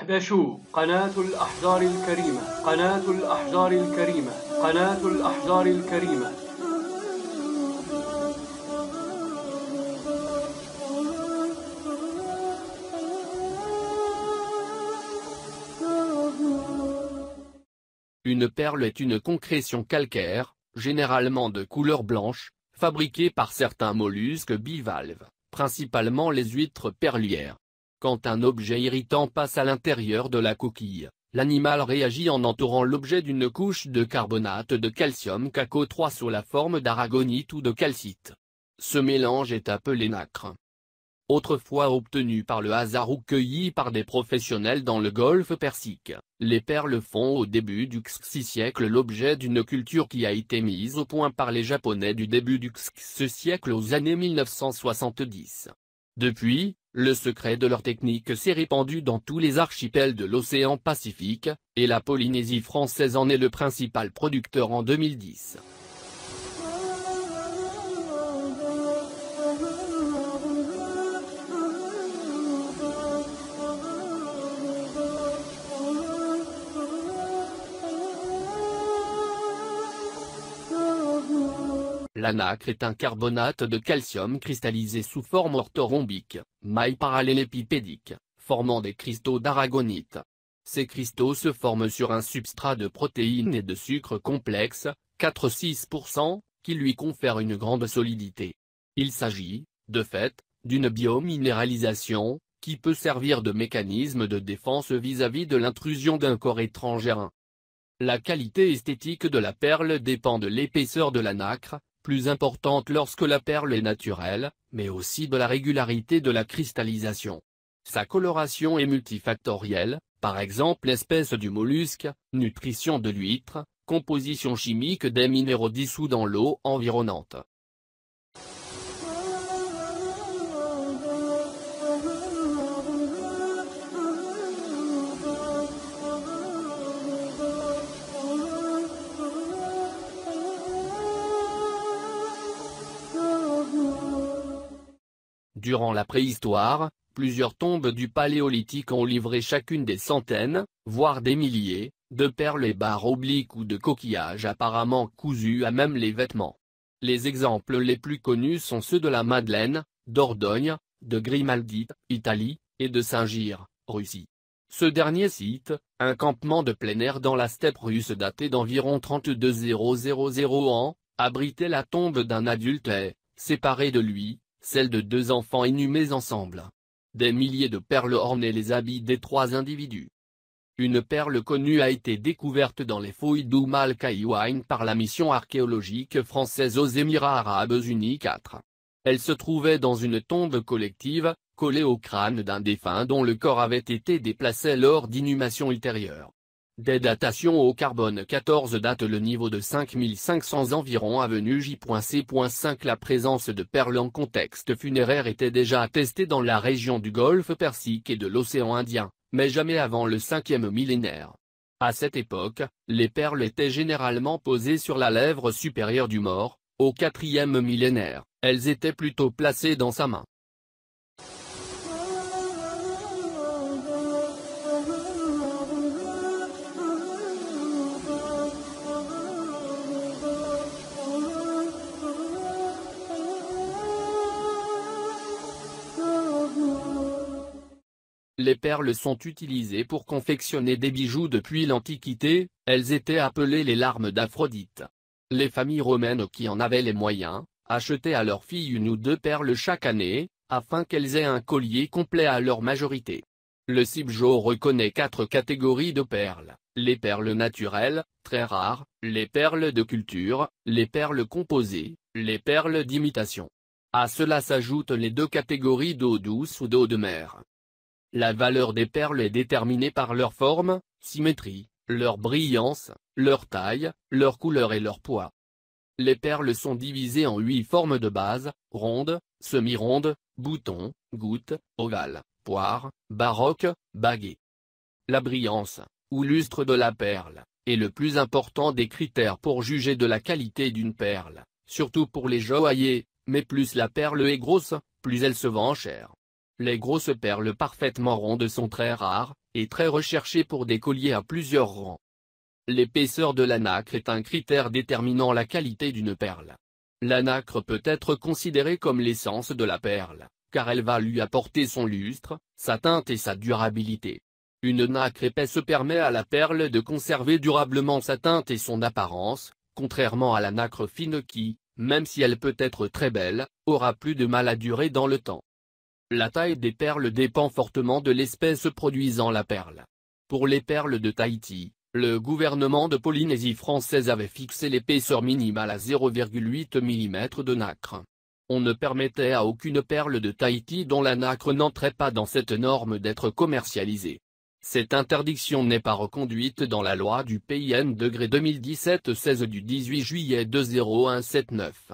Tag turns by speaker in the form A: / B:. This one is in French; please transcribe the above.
A: احبشوا قناة الأحجار الكريمة، قناة الأحجار الكريمة، قناة الأحجار الكريمة.
B: Une perle est une concrétion calcaire, généralement de couleur blanche, fabriquée par certains mollusques bivalves, principalement les huîtres perlières. Quand un objet irritant passe à l'intérieur de la coquille, l'animal réagit en entourant l'objet d'une couche de carbonate de calcium CaCO3 sous la forme d'aragonite ou de calcite. Ce mélange est appelé nacre. Autrefois obtenu par le hasard ou cueilli par des professionnels dans le golfe Persique, les perles font au début du XVIe siècle l'objet d'une culture qui a été mise au point par les Japonais du début du XVIe siècle aux années 1970. Depuis, le secret de leur technique s'est répandu dans tous les archipels de l'océan Pacifique, et la Polynésie française en est le principal producteur en 2010. La nacre est un carbonate de calcium cristallisé sous forme orthorhombique, maille parallélépipédique, formant des cristaux d'aragonite. Ces cristaux se forment sur un substrat de protéines et de sucre complexe, 4-6%, qui lui confère une grande solidité. Il s'agit, de fait, d'une biominéralisation, qui peut servir de mécanisme de défense vis-à-vis de l'intrusion d'un corps étranger. La qualité esthétique de la perle dépend de l'épaisseur de la nacre, plus importante lorsque la perle est naturelle, mais aussi de la régularité de la cristallisation. Sa coloration est multifactorielle, par exemple l'espèce du mollusque, nutrition de l'huître, composition chimique des minéraux dissous dans l'eau environnante. Durant la préhistoire, plusieurs tombes du Paléolithique ont livré chacune des centaines, voire des milliers, de perles et barres obliques ou de coquillages apparemment cousus à même les vêtements. Les exemples les plus connus sont ceux de la Madeleine, Dordogne, de Grimaldi, Italie, et de Saint-Gyr, Russie. Ce dernier site, un campement de plein air dans la steppe russe daté d'environ 32000 ans, abritait la tombe d'un adulte et, séparé de lui, celle de deux enfants inhumés ensemble. Des milliers de perles ornaient les habits des trois individus. Une perle connue a été découverte dans les fouilles d'Oum al-Qaïwayn par la mission archéologique française aux Émirats arabes unis 4. Elle se trouvait dans une tombe collective, collée au crâne d'un défunt dont le corps avait été déplacé lors d'inhumations ultérieures. Des datations au carbone 14 datent le niveau de 5500 environ avenue J.C.5. La présence de perles en contexte funéraire était déjà attestée dans la région du golfe Persique et de l'océan Indien, mais jamais avant le 5e millénaire. À cette époque, les perles étaient généralement posées sur la lèvre supérieure du mort. Au 4e millénaire, elles étaient plutôt placées dans sa main. Les perles sont utilisées pour confectionner des bijoux depuis l'Antiquité, elles étaient appelées les larmes d'Aphrodite. Les familles romaines qui en avaient les moyens, achetaient à leurs filles une ou deux perles chaque année, afin qu'elles aient un collier complet à leur majorité. Le CIBJO reconnaît 4 catégories de perles: les perles naturelles, très rares, les perles de culture, les perles composées, les perles d'imitation. À cela s'ajoutent les 2 catégories d'eau douce ou d'eau de mer. La valeur des perles est déterminée par leur forme, symétrie, leur brillance, leur taille, leur couleur et leur poids. Les perles sont divisées en 8 formes de base: ronde, semi-ronde, bouton, goutte, ovale, poire, baroque, baguette. La brillance, ou lustre de la perle, est le plus important des critères pour juger de la qualité d'une perle, surtout pour les joailliers, mais plus la perle est grosse, plus elle se vend cher. Les grosses perles parfaitement rondes sont très rares, est très recherché pour des colliers à plusieurs rangs. L'épaisseur de la nacre est un critère déterminant la qualité d'une perle. La nacre peut être considérée comme l'essence de la perle, car elle va lui apporter son lustre, sa teinte et sa durabilité. Une nacre épaisse permet à la perle de conserver durablement sa teinte et son apparence, contrairement à la nacre fine qui, même si elle peut être très belle, aura plus de mal à durer dans le temps. La taille des perles dépend fortement de l'espèce produisant la perle. Pour les perles de Tahiti, le gouvernement de Polynésie française avait fixé l'épaisseur minimale à 0,8 mm de nacre. On ne permettait à aucune perle de Tahiti dont la nacre n'entrait pas dans cette norme d'être commercialisée. Cette interdiction n'est pas reconduite dans la loi du PIN 2017-16 du 18 juillet 20179.